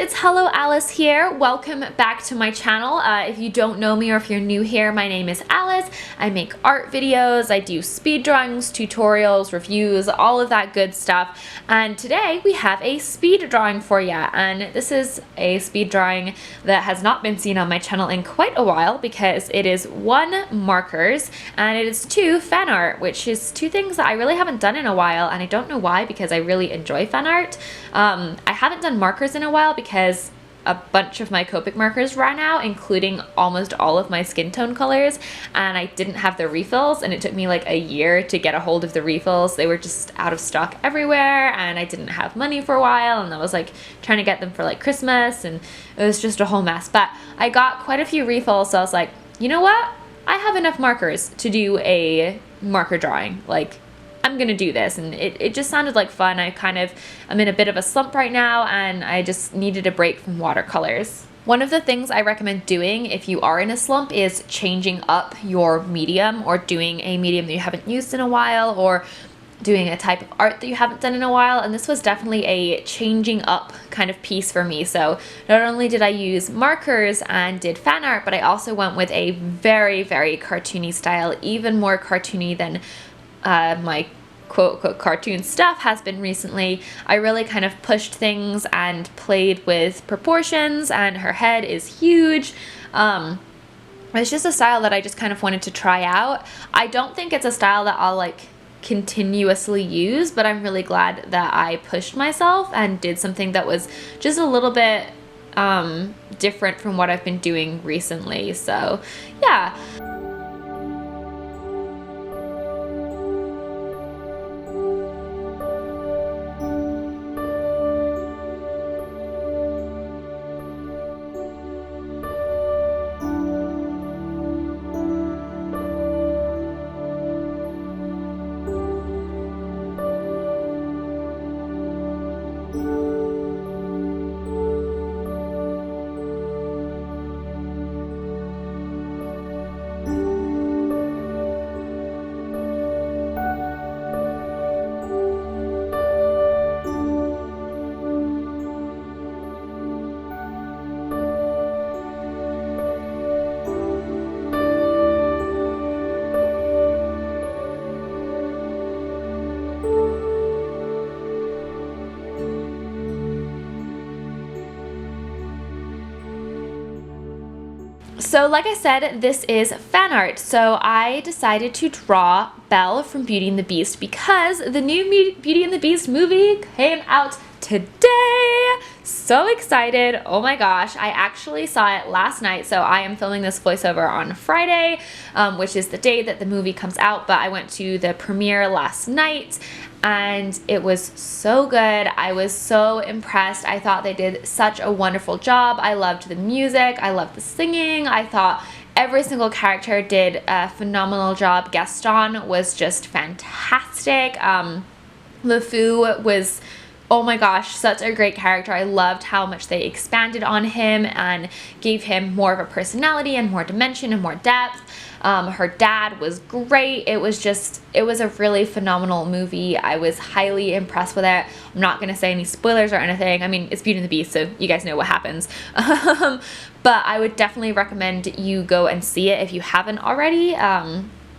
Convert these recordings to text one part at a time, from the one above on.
it's Hello Alice here. Welcome back to my channel. If you don't know me or if you're new here, my name is Alice. I make art videos, I do speed drawings, tutorials, reviews, all of that good stuff. And today we have a speed drawing for you. And this is a speed drawing that has not been seen on my channel in quite a while because it is 1 markers and it is 2 fan art, which is 2 things that I really haven't done in a while, and I don't know why because I really enjoy fan art. I haven't done markers in a while because a bunch of my Copic markers ran out, including almost all of my skin tone colors, and I didn't have the refills, and it took me like a year to get a hold of the refills. They were just out of stock everywhere, and I didn't have money for a while, and I was like trying to get them for like Christmas, and it was just a whole mess. But I got quite a few refills, so I was like, you know what? I have enough markers to do a marker drawing. Like, I'm gonna do this, and it just sounded like fun. I'm in a bit of a slump right now, and I just needed a break from watercolors. One of the things I recommend doing if you are in a slump is changing up your medium, or doing a medium that you haven't used in a while, or doing a type of art that you haven't done in a while. And this was definitely a changing up kind of piece for me. So not only did I use markers and did fan art, but I also went with a very, very cartoony style, even more cartoony than my quote-unquote cartoon stuff has been recently. I really kind of pushed things and played with proportions, and her head is huge. It's just a style that I just kind of wanted to try out. I don't think it's a style that I'll like continuously use, but I'm really glad that I pushed myself and did something that was just a little bit different from what I've been doing recently. So yeah. So like I said, this is fan art. So I decided to draw Belle from Beauty and the Beast because the new Beauty and the Beast movie came out today. So excited. Oh my gosh. I actually saw it last night. So I am filming this voiceover on Friday, which is the day that the movie comes out. But I went to the premiere last night and it was so good. I was so impressed. I thought they did such a wonderful job. I loved the music. I loved the singing. I thought every single character did a phenomenal job. Gaston was just fantastic. LeFou was, oh my gosh, such a great character. I loved how much they expanded on him and gave him more of a personality and more dimension and more depth. Her dad was great. It was a really phenomenal movie. I was highly impressed with it. I'm not going to say any spoilers or anything. I mean, it's Beauty and the Beast, so you guys know what happens. But I would definitely recommend you go and see it if you haven't already.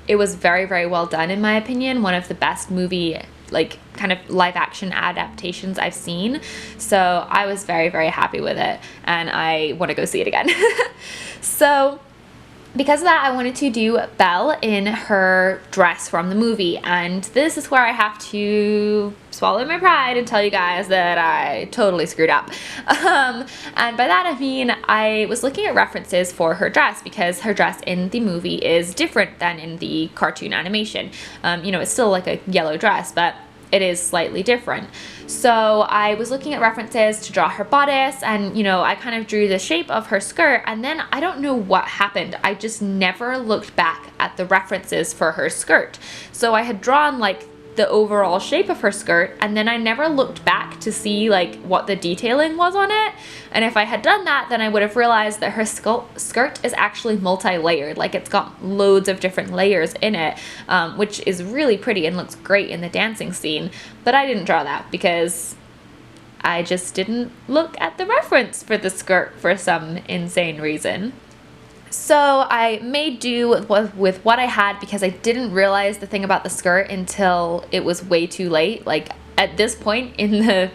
It was very, very well done in my opinion. One of the best movie, like kind of live action adaptations I've seen. So I was very, very happy with it, and I want to go see it again. So because of that, I wanted to do Belle in her dress from the movie, and this is where I have to swallow my pride and tell you guys that I totally screwed up. And by that I mean I was looking at references for her dress because her dress in the movie is different than in the cartoon animation. You know, it's still like a yellow dress, but it is slightly different. So I was looking at references to draw her bodice, and you know, I kind of drew the shape of her skirt, and then I don't know what happened. I just never looked back at the references for her skirt. So I had drawn like the overall shape of her skirt, and then I never looked back to see like what the detailing was on it. And if I had done that, then I would have realized that her skirt is actually multi-layered. Like, it's got loads of different layers in it, which is really pretty and looks great in the dancing scene. But I didn't draw that because I just didn't look at the reference for the skirt for some insane reason. So I made do with what I had because I didn't realize the thing about the skirt until it was way too late. Like at this point in the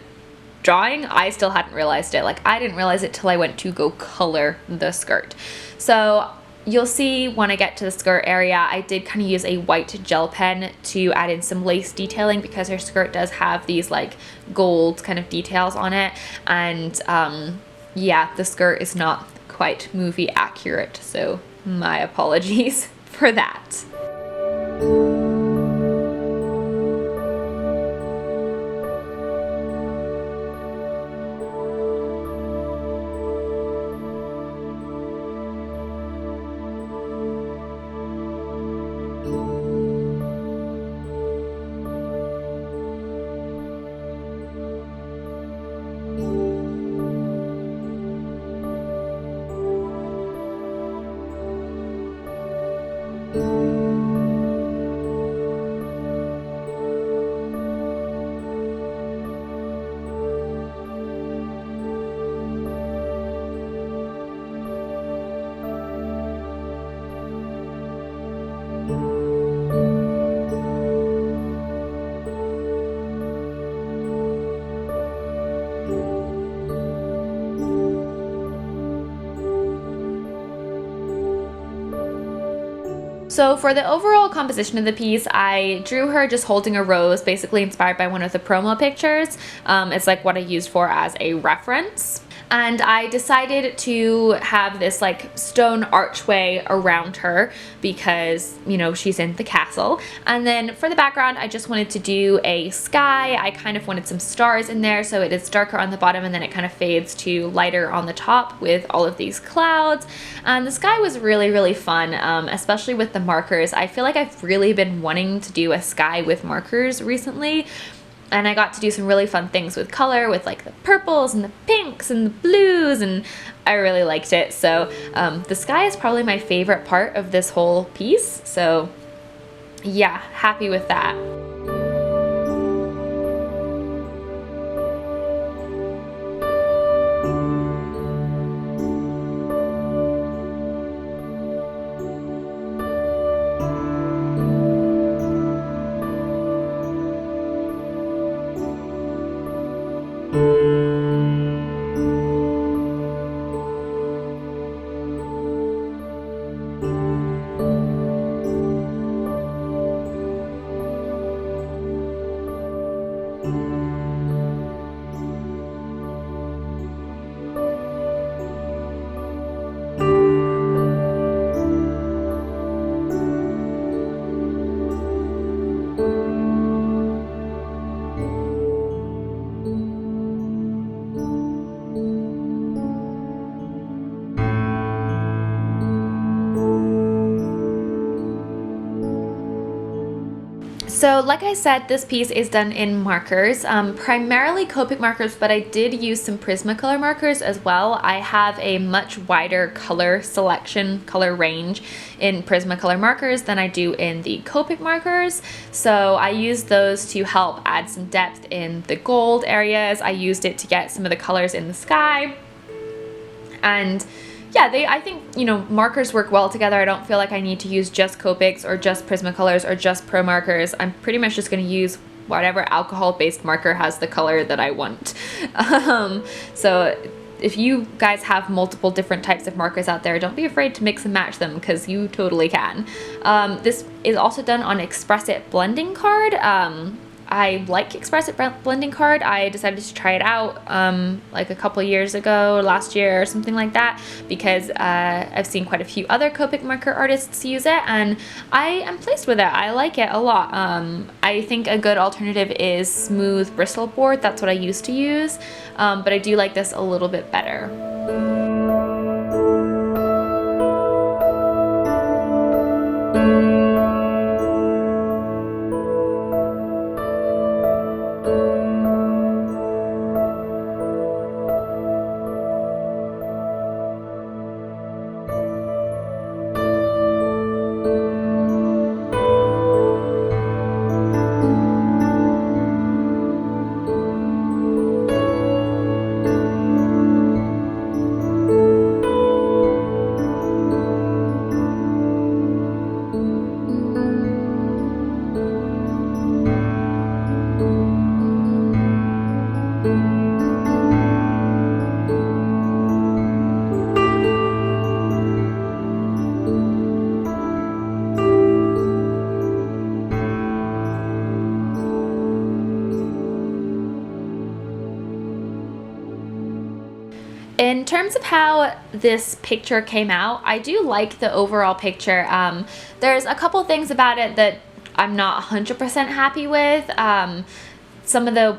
drawing, I still hadn't realized it. Like I didn't realize it till I went to go color the skirt. So you'll see when I get to the skirt area, I did kind of use a white gel pen to add in some lace detailing because her skirt does have these like gold kind of details on it. And yeah, the skirt is not quite movie accurate, so my apologies for that. So for the overall composition of the piece, I drew her just holding a rose, basically inspired by one of the promo pictures. It's like what I used for as a reference. And I decided to have this like stone archway around her because, you know, she's in the castle. And then for the background, I just wanted to do a sky. I kind of wanted some stars in there, so it is darker on the bottom and then it kind of fades to lighter on the top with all of these clouds. And the sky was really, really fun, especially with the markers. I feel like I've really been wanting to do a sky with markers recently. And I got to do some really fun things with color, with like the purples and the pinks and the blues, and I really liked it. So the sky is probably my favorite part of this whole piece. So yeah, happy with that. So like I said, this piece is done in markers, primarily Copic markers, but I did use some Prismacolor markers as well. I have a much wider color selection, color range in Prismacolor markers than I do in the Copic markers. So I used those to help add some depth in the gold areas. I used it to get some of the colors in the sky. And yeah, I think, you know, markers work well together. I don't feel like I need to use just Copics or just Prismacolors or just Pro markers. I'm pretty much just going to use whatever alcohol-based marker has the color that I want. So if you guys have multiple different types of markers out there, don't be afraid to mix and match them because you totally can. This is also done on Express It blending card. I like Express It blending card. I decided to try it out like a couple years ago, last year or something like that, because I've seen quite a few other Copic marker artists use it and I am pleased with it. I like it a lot. I think a good alternative is smooth bristle board. That's what I used to use, but I do like this a little bit better. In terms of how this picture came out, I do like the overall picture. There's a couple things about it that I'm not 100% happy with. Some of the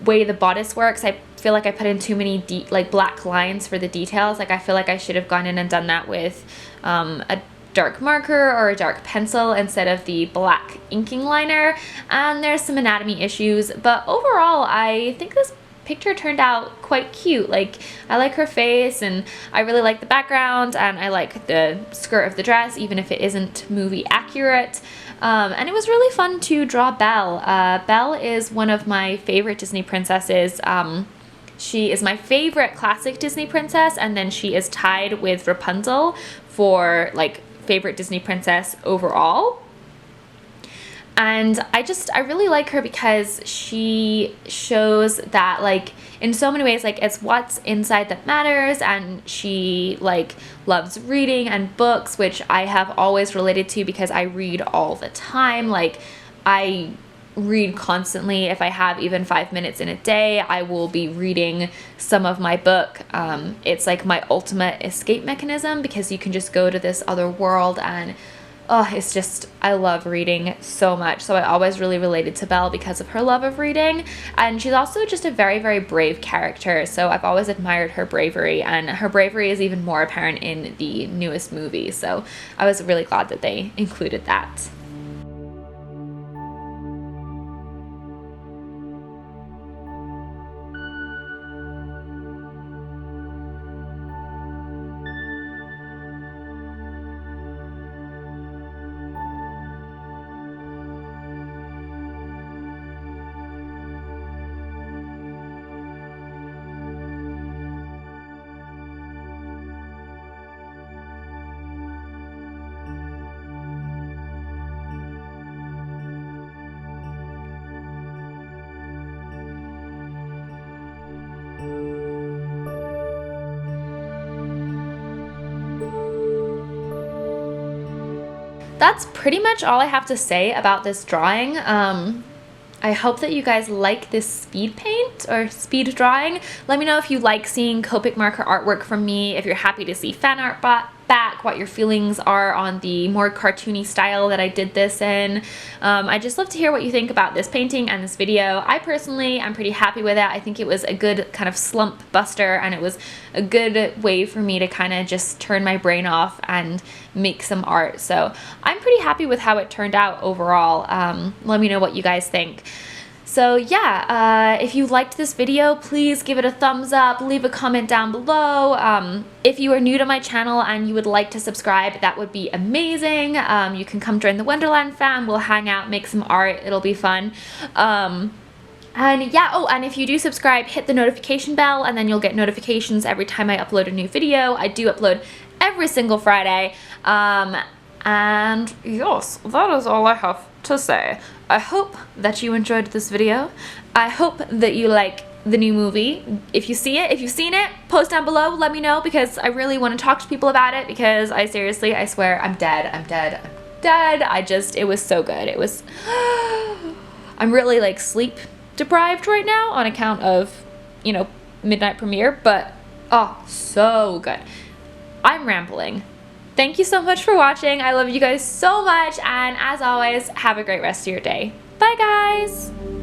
way the bodice works, I feel like I put in too many like black lines for the details. Like I feel like I should have gone in and done that with a dark marker or a dark pencil instead of the black inking liner. And there's some anatomy issues, but overall I think this picture turned out quite cute. Like I like her face, and I really like the background, and I like the skirt of the dress even if it isn't movie accurate. And it was really fun to draw Belle. Belle is one of my favorite Disney princesses. She is my favorite classic Disney princess, and then she is tied with Rapunzel for like favorite Disney princess overall. And I really like her because she shows that, like, in so many ways, like, it's what's inside that matters, and she, like, loves reading and books, which I have always related to because I read all the time. Like, I read constantly. If I have even 5 minutes in a day, I will be reading some of my book. It's like my ultimate escape mechanism because you can just go to this other world, and oh, it's just, I love reading so much. So I always really related to Belle because of her love of reading. And she's also just a very, very brave character. So I've always admired her bravery, and her bravery is even more apparent in the newest movie. So I was really glad that they included that. That's pretty much all I have to say about this drawing. I hope that you guys like this speed paint or speed drawing. Let me know if you like seeing Copic marker artwork from me, if you're happy to see fan art back, what your feelings are on the more cartoony style that I did this in. I just love to hear what you think about this painting and this video. I personally am pretty happy with it. I think it was a good kind of slump buster, and it was a good way for me to kind of just turn my brain off and make some art. So I'm pretty happy with how it turned out overall. Let me know what you guys think. So yeah, if you liked this video, please give it a thumbs up, leave a comment down below. If you are new to my channel and you would like to subscribe, that would be amazing. You can come join the Wonderland fam, we'll hang out, make some art, it'll be fun. And yeah, oh, and if you do subscribe, hit the notification bell, and then you'll get notifications every time I upload a new video. I do upload every single Friday. And yes, that is all I have to say. I hope that you enjoyed this video. I hope that you like the new movie. If you've seen it, post down below, let me know, because I really want to talk to people about it, because I swear, I'm dead. It was so good. It was, I'm really like sleep deprived right now on account of, you know, midnight premiere, but oh, so good. I'm rambling. Thank you so much for watching. I love you guys so much, and as always, have a great rest of your day. Bye guys!